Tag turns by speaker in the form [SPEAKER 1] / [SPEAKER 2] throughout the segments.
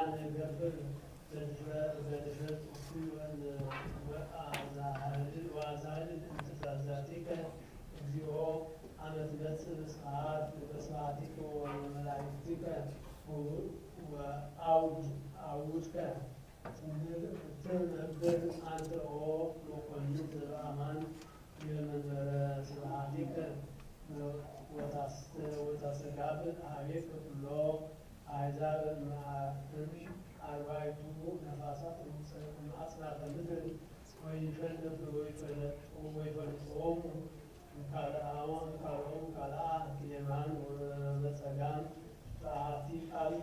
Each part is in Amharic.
[SPEAKER 1] ገብር በድፍረት ኩሉን ወአዛህል ትእዛዛቲከ እግዚኦ አመ ትመጽእ በስብሐቲከ ወመላእክቲከ ወአውድከ ትነብር አንተ ኦ መኮንን ዘበአማን የመንበረ ስብሐቲከ ወታስተጋብእ ኀቤከ ኩሎ አሕዛብ አርባዕቱ ነፋሳት አጽናፈ ምድር ወይፈልጦሙ ካልአ የማን ወበጸጋም በአሐቲ ቃል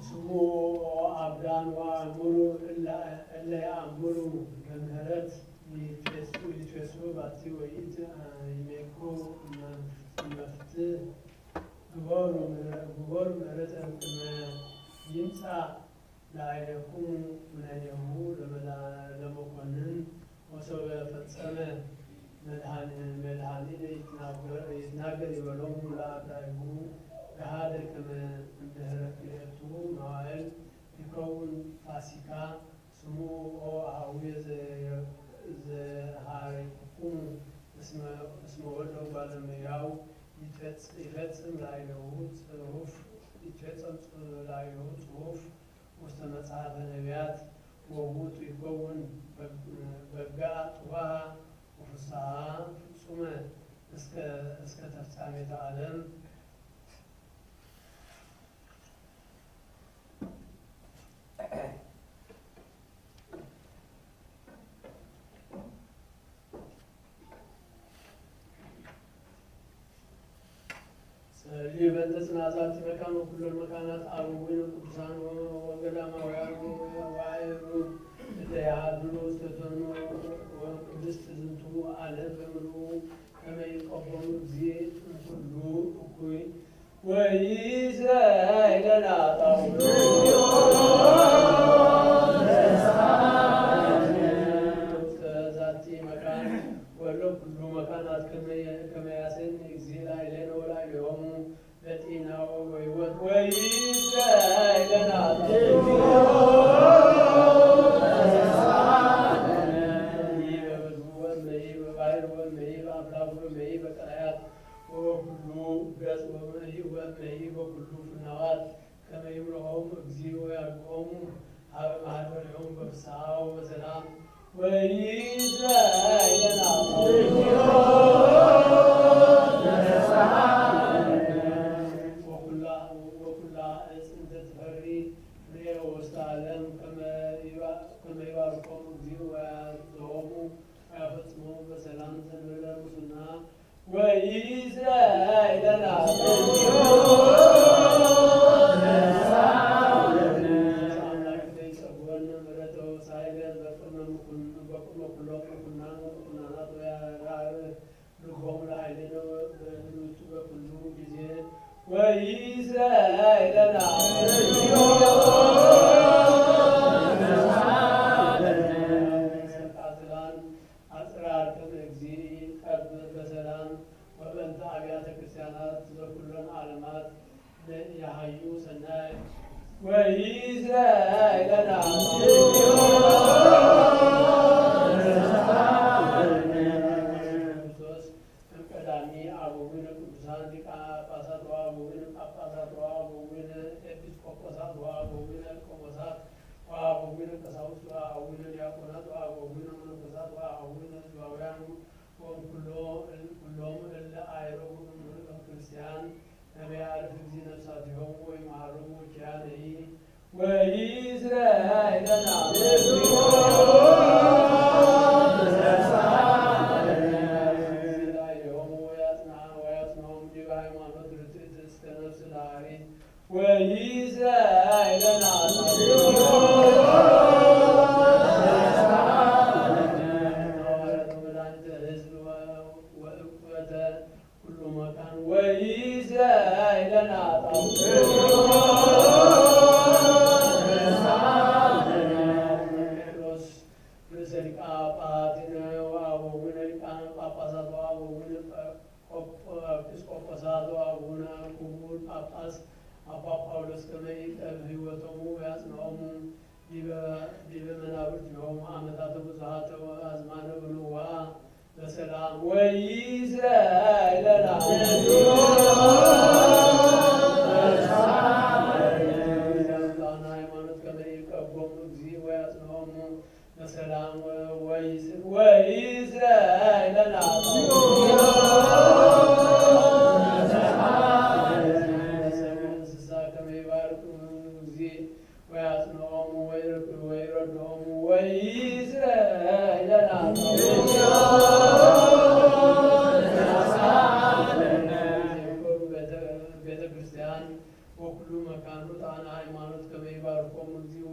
[SPEAKER 1] ስሙ አብዳን ወአእምሩ እለ ያእምሩ በምህረት ይትፌሱ ባቲ ወይት ይሜኩ መፍትሕ ግቦሩ ምህረተ ይምጻ ላዕሌክሙ ምናየሁ ለመኮንን ወሰበ ፈጸመ መድኃኒነ ይትናገር ይበሎሙ ለአርዳኢሁ ገሃደ ከመ እምድኅረ ክልኤቱ መዋዕል ይከውን ፋሲካ ስሙ ኦ አኀውየ ዘኀረይኩሙ እስመ ወልደ እጓለ እመሕያው ይፈጽም ላዕሌሁ ጽሑፍ ውስተ መጽሐፈ ነቢያት ወውእቱ ይከውን በጋአ ጥዋሃ ወፍስሓ ፍጹመ እስከ ተፍጻሜተ ዓለም። በእንተ ጽናሳት መካነ ኩሎ መካናት አበዊነ ቅዱሳን ወገዳማውያን ወአዕሩ እለ ያሃድሩ ውስተ ፈኖ ወቅድስት ዝንቱ ዓለም በምልኡ ከመ ይቀበሉ እግዚእ እምኩሉ እኩይ ወይእዜሰ ለናጣው ዛቲ መካን ወሎ ኩሉ መካናት ከመ ያሴን እግዚእ ላዕሌነ ወላዕሌሆሙ ለጤናው ወሕይወት ወይእዜሰ ለናጣው በባሕር ወእመሂ በአፍላግ ወእመሂ በቀላያት ወበኩሉ ገጽ ወእመሂ በኩሉ ፍናዋት ከመ ይምርሖሙ እግዚእ ወያብጽሖሙ ሀበ ማኅደሪሆሙ በፍስሓ ወበሰላም ወይእዜሰ ለናጣው ወኩላ ዕፅ እንተ ትፈሪ ፍሬ ውስተ ዓለም ከመ ይባርኮሙ እግዚእ ወያጽድሖሙ ወያፈጽሞሙ በሰላም ዘእንበለ ሙስና ወይእዜሰ ለናጣው አምላክነ ይጸግወነ ምሕረተ ወሳይለ በቅድመ ኩሎም ምኵናናት ወያርኅ ርግቦሙ ለኃይልነ በህሉቱ በኩሉ ጊዜ ወይእዜሰ ለናጣው ሰቃትላን አጽራር ከመ እግዚእ ይቀብር በሰላም ወበእንተ አብያተ ክርስቲያናት ዘኩሎን ዓለማት ያሃዩ ሰናይ ወይእዜሰ ለናጣው ክርስቶስ እምቀዳሚ አበዊነ ቅዱሳን ሊቃነ ጳጳሳት ወአበዊነ ጳጳሳት ወአበዊነ ኤጲስቆጶሳት ወአበዊነ ቆሞሳት ወአበዊነ ቀሳውስት ወአበዊነ ዲያቆናት ወአበዊነ መነኮሳት ወአበዊነ ሕዝባውያን ወኩሎም እለ አዕረጉ ክርስቲያን ከመ ያዕርፍ እግዚእ ነፍሳቲሆሙ ወይምሃሮሙ ኪያነሂ ወይእዜሰ ለናጣው ወያጽንዖሙ ዲበ ሃይማኖት ርትዕት እስከ ነፍስ ለአሪት ወይእዜሰ ለናጣው ሐዋርያተ መድኃኒተ ሕዝብ ወእኩበተ ኩሉ መካን ወይእዜሰ ለናጣው ጴጥሮስ ርእሰ ሊቃነ ጳጳሳት ወአበዊነ ሊቃነ ጳጳሳት ወአበዊነ ኤጲስቆጶሳት ወአቡነ ክቡር ጳጳስ አባ ጳውሎስ ከመ ይዕቀብ ሕይወቶሙ ያጽንዖሙ ዲበ መናብርት ዮም ዓመታተ ብዙኃተ ወአዝማነ ብሉዋ በሰላም ወይእዜሰ ሃይማኖት ከመ ይዕቀቦሙ እግዚእ ወያጽንዖሙ በሰላም ወይእዜሰ እንስሳ ከመ ይባርክ እግዚእ ወያጽንዖሙ ወይረድዖሙ ወይእዜሰ ቤተ ክርስቲያን ወኩሉ መካኑ ጣና ሃይማኖት ከመ ይባርኮሙ እግዚእ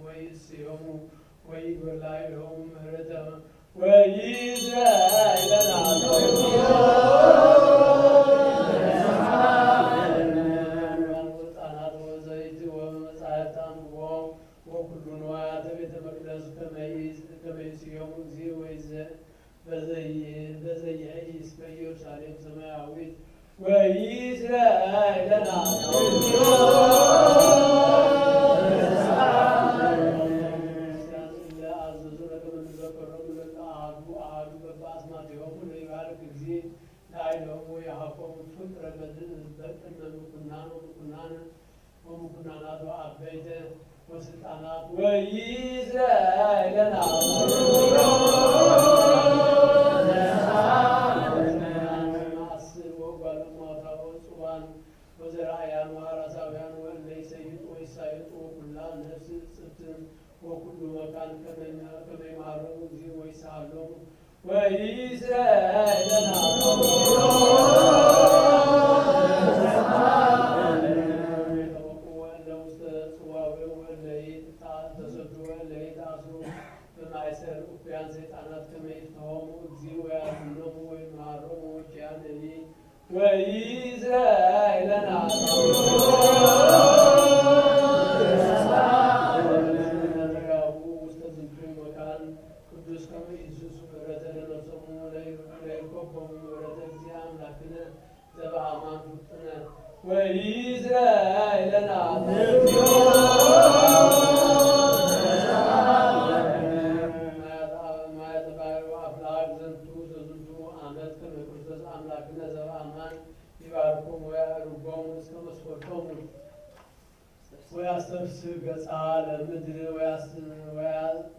[SPEAKER 1] ወይእዜሰ ወይበላዕሎሙ ምህረተ ወይእዜሰ ወጣናት ወዘይት ወመጻሕፍት አንብቦ ወኩሉ ንዋያተ ቤተ መቅደስ ከመ ይእዜሰ እግዚእ በዘይእይስ በኢየሩሳሌም ሰማያዊት ወይእዜሰ ለአዘዙ ለከመ ንዘከሮሙ ለአሐዱ በበአስማቲሆሙ ለይባርክ እግዚእ ለኃይሎሙ ወየሀብኮሙ ፍቅረ በቅድመ ምኩናን ወምኩናናት ወአበይተ ወስልጣናት ወይእዜሰ ወዘራእያን ወአራሳውያን ወእለ ይሰይጡ ወይሳየጡ ወኩላ ነፍስ ጽብትን ወኩሉ መካን ከመ ይምሃሮሙ እግዚእ ወይሳሃሎሙ ወይእዜሰ ወእለ ውስተ ጽዋዌው ወእለ ተሰዱ ወእለ ይትአስሩ በማእሰር እኩያን ሰይጣናት ከመ ይፍትሖሙ እግዚእ ወያድኅኖሙ ወይምሃሮሙ ወኪያነኒ ወይእዜሰ ውስተ ዝንቱ መካን ቅዱስ ከመ ይእዝዙ ምህረተ ለነፍሶሙ ለይርኮቦሙ ምህረተ እግዚእ አምላክነ ዘበአማን ፍጡነ ወይእዜሰ አፍላግ ዘንቱ ዘዝንቱ ዓመት ከመ ክርስቶስ አምላክነ ዘበአማን ይባርኮሙ ወያዕርጎሙ እስከ መስፈርቶሙ ወያስተብስዕ ገጻ ለምድር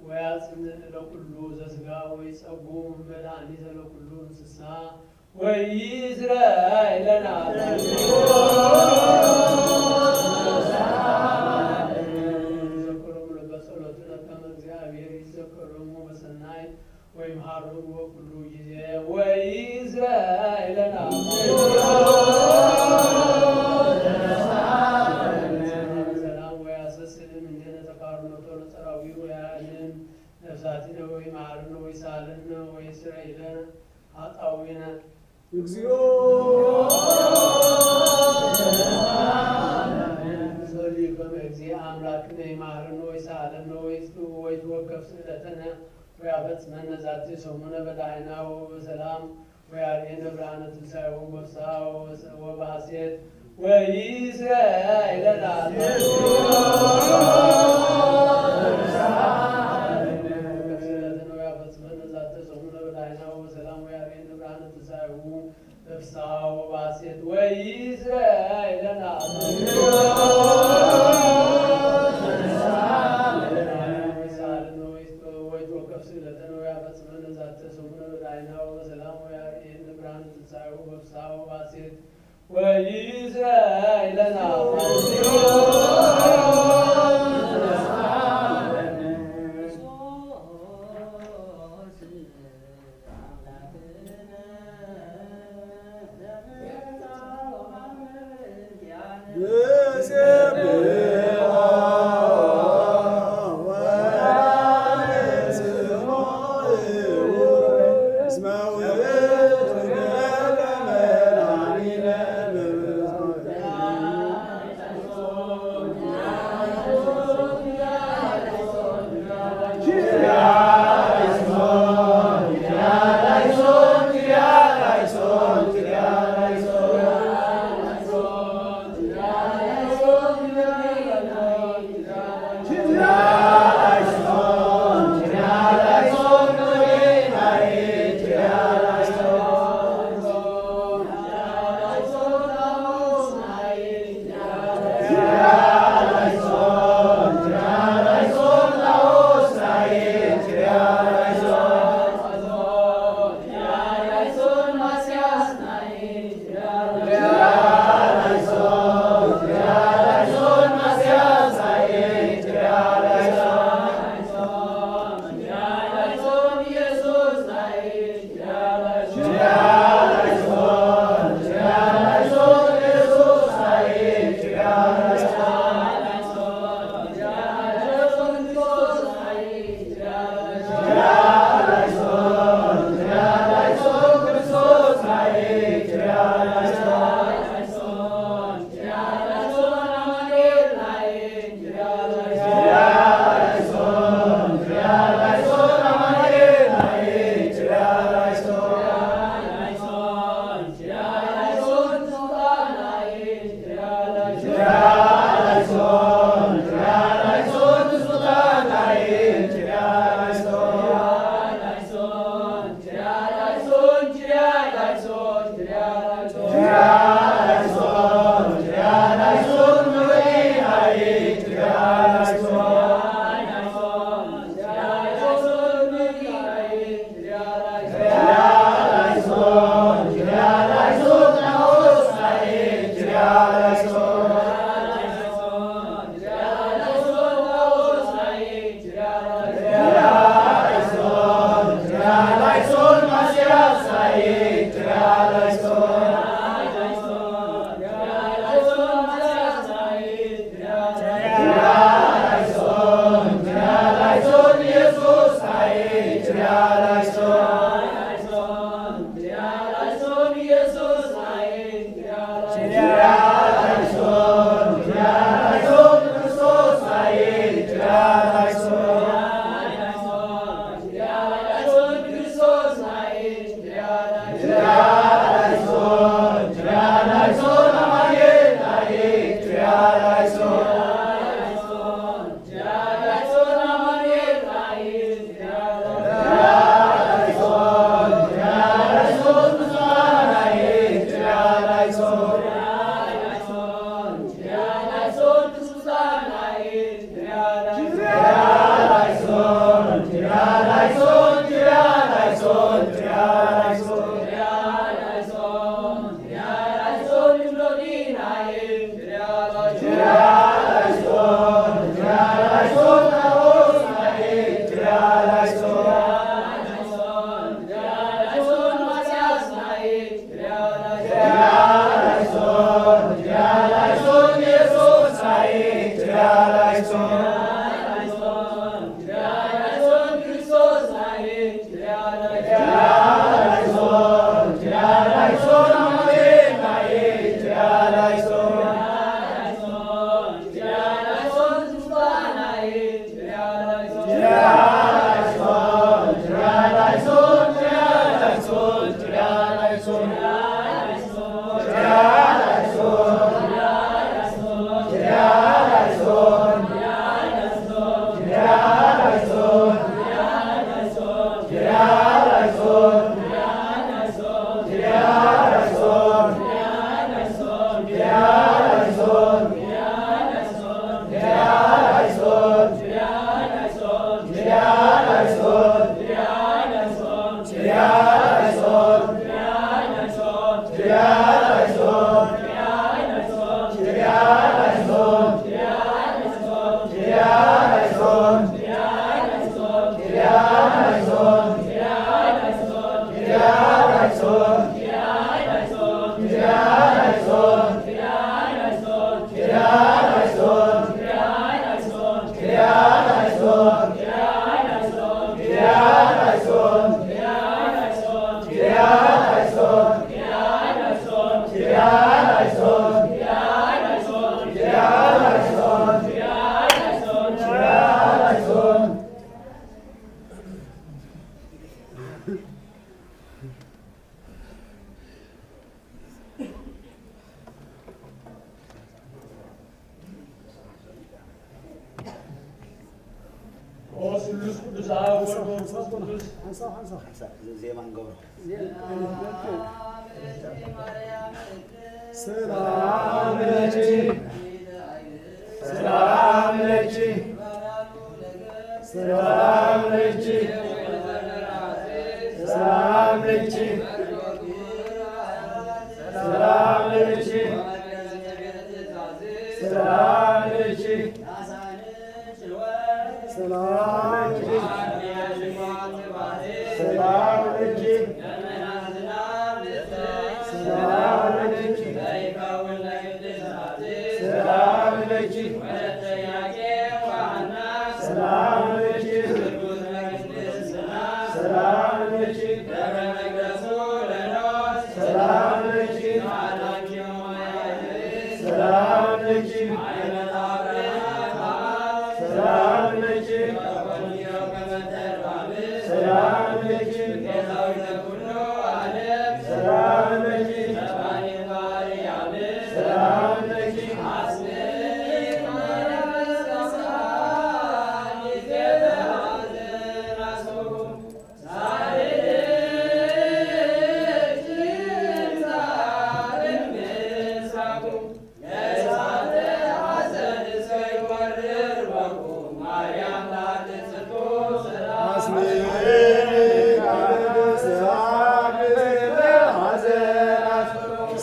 [SPEAKER 1] ወያጽንዕ ለኩሉ ዘሥጋ ወይጸጉም መድኃኒተ ለኩሉ እንስሳ ወይእዜሰ ይዘክሮሙ በጸሎትነ ከመ እግዚአብሔር ይዘክሮሙ በሰናይ ወይምሃሮሙ በኩሉ ጊዜ ወይእዜሰ ሰላም ወያሰስል እምኔነ ተቃርኖቶ ለጸራዊ ወያድኅን ነፍሳቲነ ወይምሃረነ ወይሳለነ ወይስረይለነ ኃጣውኢነ እግዚኦ ጸልዩ ከመ እግዚእ አምላክነ ይምሃረነ ወይሳለነ ወይትወከፍ ስእለተነ ወያፈጽመነ ዛቲ ሰሙነ በዳህና ወበሰላም ወያርኤነ ብርሃነ ትንሣኤሁ በፍስሐ ወበሐሴት ወይእዜሰ ወያፈጽመነ ዛቲ ሰሙነ በዳህና ወበሰላም ወያርኤነ ብርሃነ ትንሣኤሁ በፍስሐ ወበሐሴት ወይእዜሰ ስእለተነ ወያፈጽመነ ዛቲ ሰሙነ በዳህና ወበሰላም ወያርኤነ ብርሃነ ትንሣኤሁ በፍስሐ ወበሐሴት ወይእዜሰ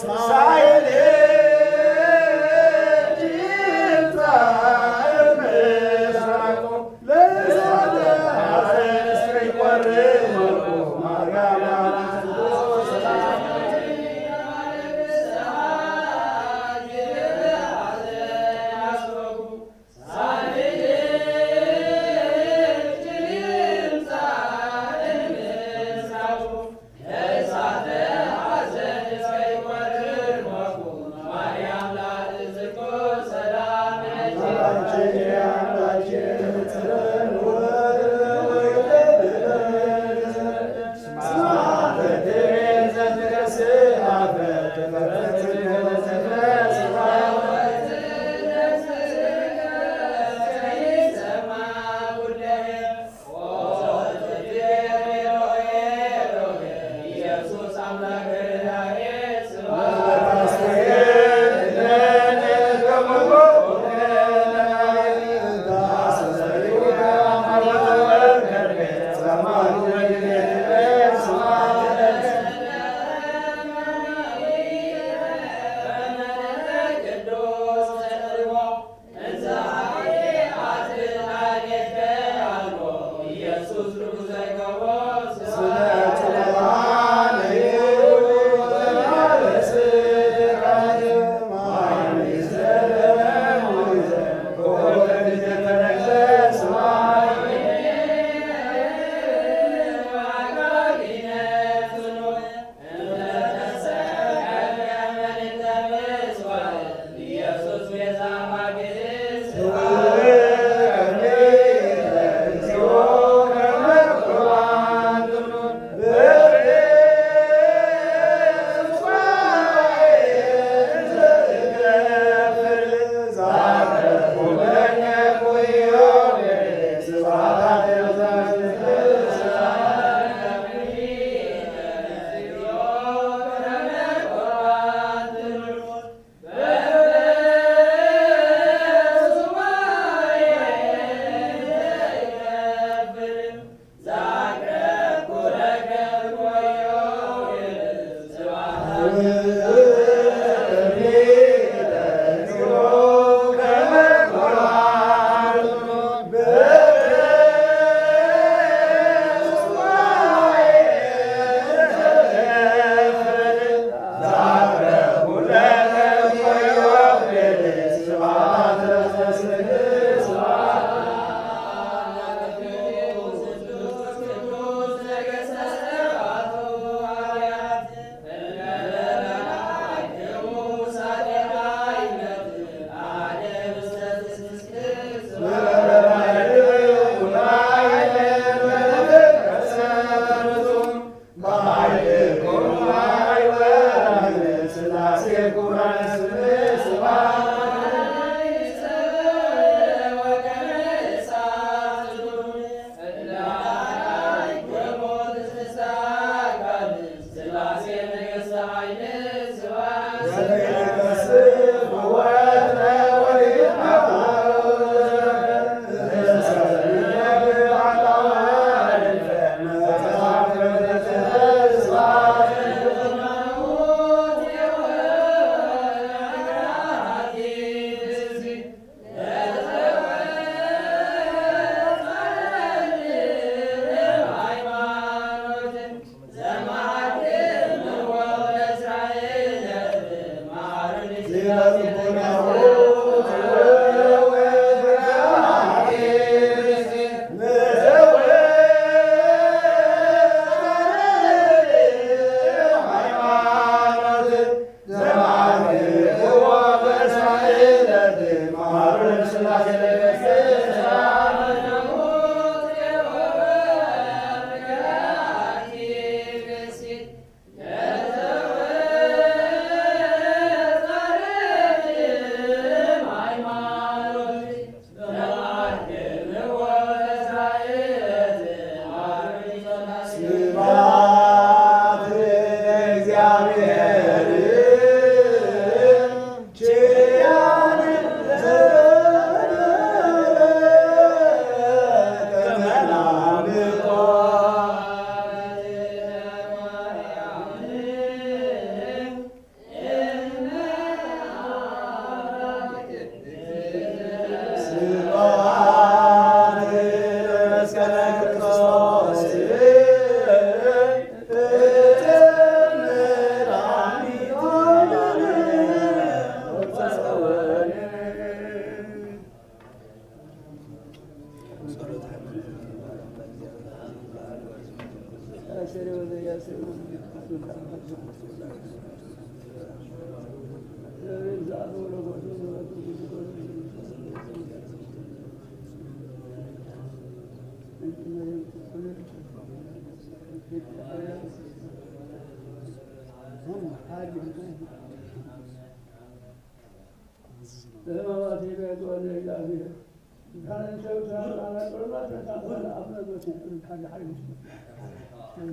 [SPEAKER 2] Silent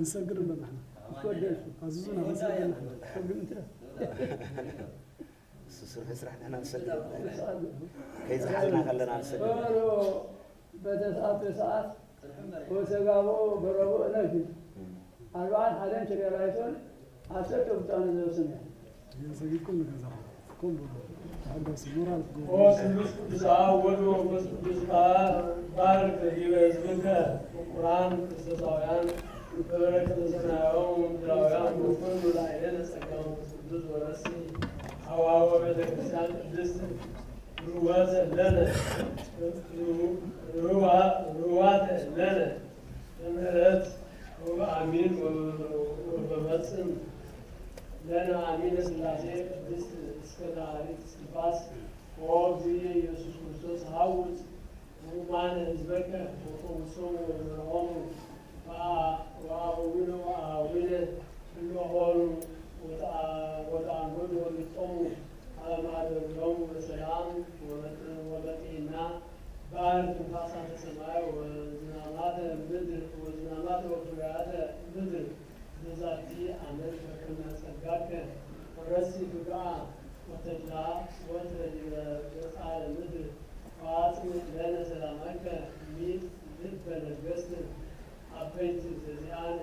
[SPEAKER 2] نسجل ولا نحن؟ عزوزنا نسجل نحن.
[SPEAKER 3] سرح نحن نسجل. كيف حالنا خلنا نسجل.
[SPEAKER 1] بتسعة ساعات وسجابو بربو نجد. أربعة حالين شري رايسون عشرة تبتان زوجنا.
[SPEAKER 2] يسجل كل كذا كل هذا سنوران.
[SPEAKER 1] وسلوك تساوي وسلوك بارك يوزنك القرآن تساويان بارك تسناهم دراويان وكل العائلة سكان سدود ورسي هوا وبدكسان دست روات لنا روات لنا نمرت وأمين وبمسن لنا أمين سلاسي دست سكداري سباس وزي يسوع كريستوس هاوس ومان إزبك وكوسو ونعوم وأولو وأولو اللي وتعمل ولتقوم على ما اليوم والسلام وبقينا بارك فاصلة السماء وزنامات البدر وزنامات وفرات البدر نزاتي عمل فكما سجاك ورسي بقى وتجلى وتجلى البدر فاصل لنا سلامك ميت ذب الجسد أبيت زيان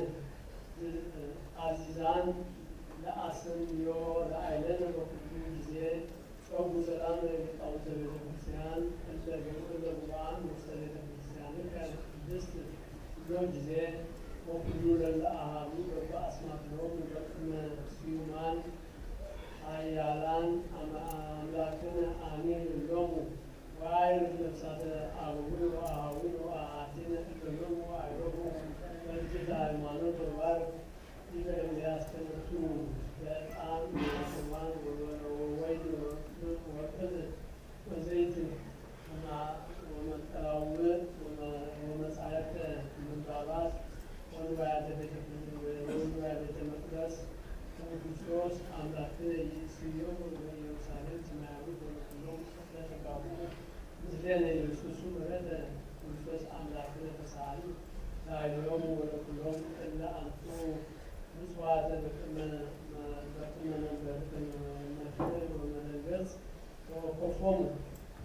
[SPEAKER 1] عزيزان لأسن يو لأيلن وكل جزير أبو سلام أو سليم الكريستيان أنت جمهور القرآن وسليم الكريستيان كان دست يو جزير وكل الأهامي وبأسماء اليوم وبأسماء سيومان أيالان أملاكنا آمين اليوم وعير نفسات أبوي وأهوي وأعطينا اليوم وأيروه والجد المعنى والبارك إذا الناس كانوا الآن والسمان والويل والكذب وزيت ومتراوت ومسعيات من بابات ونبعد بيت المقدس وكريستوس أملاكنا يسيرون ويرسلون تماعود وكلهم تتقابلون مثلنا يسوسون هذا كريستوس أملاكنا تساعد لا اليوم ولا كلهم إلا أنتم مسواة بكمنا ተስፎሙ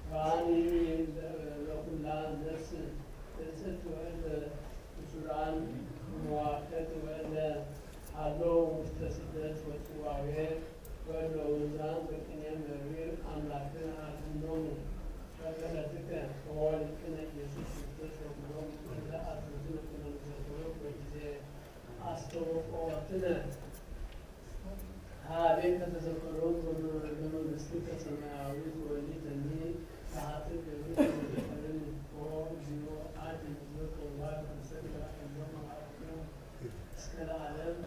[SPEAKER 1] ብርሃኒ ለኩላ ነፍስ እጽት ወእለ ምስራን መዋከት ወእለ አለው ውስተ ስደት ወጽዋዌ ወእለ ውዛን በቅኔ መሪር አምላክን አድኅኖሙ በምሕረትከ ወወልድከ ኢየሱስ ክርስቶስ ወኩሎሙ እለ አትሕዝነ በመንግሥተ በጊዜ አስተውቆትነ ሀቤከ ተዘከሮ በመንግሥትከ ሰማያዊት ወሊተኒ ሰዓትከ ገቢር እግዚኦ አድኅን ሕዝበከ ወባርክ ነፍሰከ እሎሙ ሀበከ እስከ ለዓለም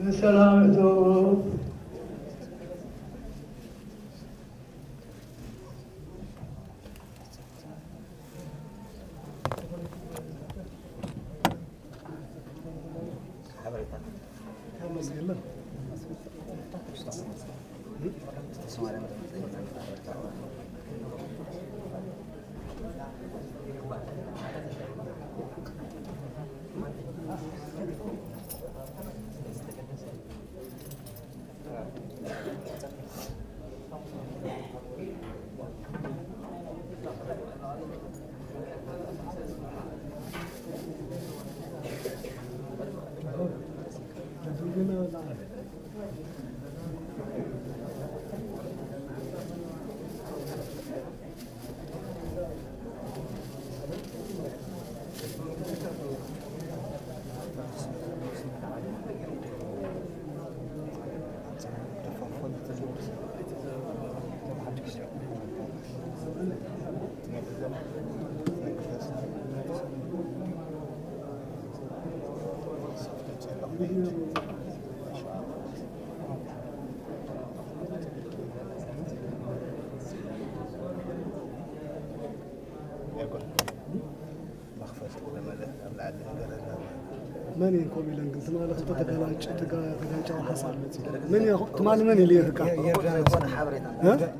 [SPEAKER 1] بسلامته
[SPEAKER 2] من يكون يلان قلت ما له تتقاعد حصل من تمال من اللي يرقع